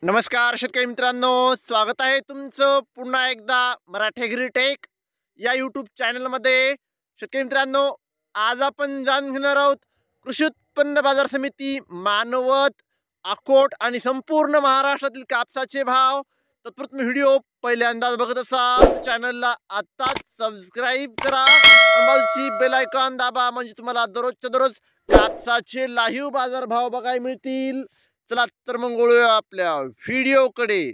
नमस्कार शेतकरी मित्रांनो, स्वागत आहे तुमचं पुन्हा एकदा मराठी ॲग्रीटेक या यूट्यूब चॅनलमध्ये। शेतकरी मित्रांनो, आज आपण जाणून घेणार आहोत कृषी उत्पन्न बाजार समिती मानवत, अकोट आणि संपूर्ण महाराष्ट्रातील कापसाचे भाव। तत्पूर्वी व्हिडिओ पहिल्यांदाच बघत असाल तर चॅनलला आत्ताच सबस्क्राईब करा आणि बाजूची बेल आयकॉन दाबा, म्हणजे तुम्हाला दररोजच्या दररोज कापसाचे लाईव्ह बाजार भाव बघायला मिळतील। चला तर मग वळूया आपल्या व्हिडिओकडे।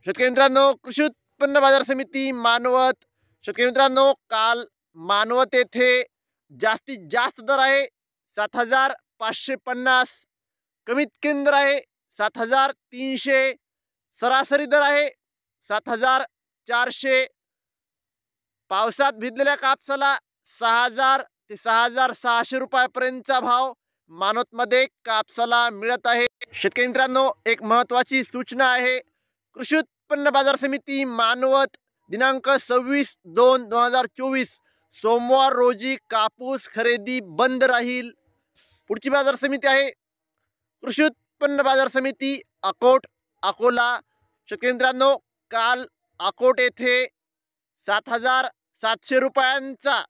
शेतकरी मित्रांनो, कृषी उत्पन्न बाजार समिती मानवत। शेतकरी मित्रांनो, काल मानवत येथे जास्तीत जास्त दर आहे 7,550, कमीत कमी दर आहे 7,300, सरासरी दर आहे 7,400। पावसात भिजलेल्या कापसाला 6,000 ते 6,600 रुपयापर्यंतचा भाव मानवतमध्ये कापसाला मिळत आहे। शेतकरी मित्रांनो, एक महत्त्वाची सूचना आहे, कृषी उत्पन्न बाजार समिती मानवत दिनांक 26/2/2024 सोमवार रोजी कापूस खरेदी बंद राहील। पुढची बाजार समिती आहे कृषी उत्पन्न बाजार समिती अकोट, अकोला। शेतकरी मित्रांनो, काल अकोट येथे 7,700 रुपयांचा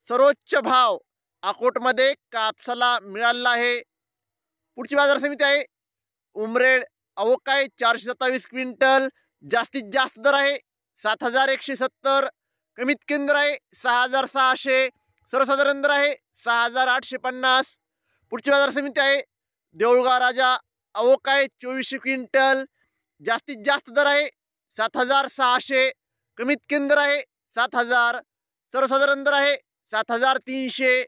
सर्वोच्च भाव अकोटमध्ये कापसाला मिळाला आहे। पुढची बाजार समिती आहे उमरेड, अवकाळी 427 क्विंटल, जास्तीत जास्त दर आहे 7,170, कमीत कमी दर आहे 6,600, सर्वसाधारण दर आहे 6,850। पुढची बाजार समिती आहे देऊळगाव राजा, अवकाळी 2400 क्विंटल, जास्तीत जास्त दर आहे 7,600, कमीत कमी दर आहे 7,000, सर्वसाधारण दर आहे 7,300।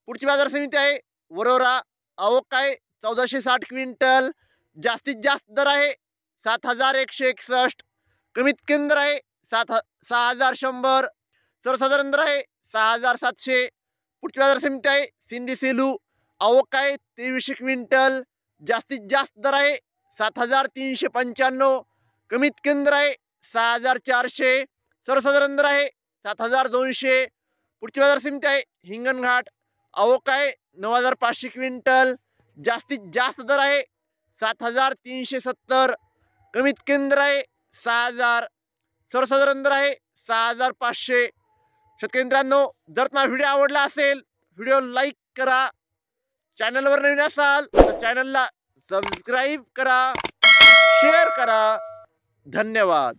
पुढची बाजार समिती आहे वरोरा, अवकाळी 1460 क्विंटल, जास्तीत जास्त दर आहे 7,161, कमीत कमी दर आहे 6,100, सर्वसाधारण दर आहे 6,700। पुढची बाजार समिती आहे सिंधी सेलू, अवकाळी 2300 क्विंटल, जास्तीत जास्त दर आहे 7,395, कमीत कमी दर आहे 6,400, सर्वसाधारण दर आहे 7,200। पुढची बाजार समिती आहे हिंगणघाट, अवकाळी 9,500 क्विंटल, जास्तीत जास्त दर आहे 7,370, कमीत कमी दर आहे 6,000, सर्वसाधारण दर आहे 6,500। शेतकरी मित्रांनो, जर तुम्हाला व्हिडिओ आवडला असेल व्हिडिओ लाईक करा, चॅनलवर नवीन असाल तर चॅनलला सबस्क्राईब करा, शेअर करा। धन्यवाद।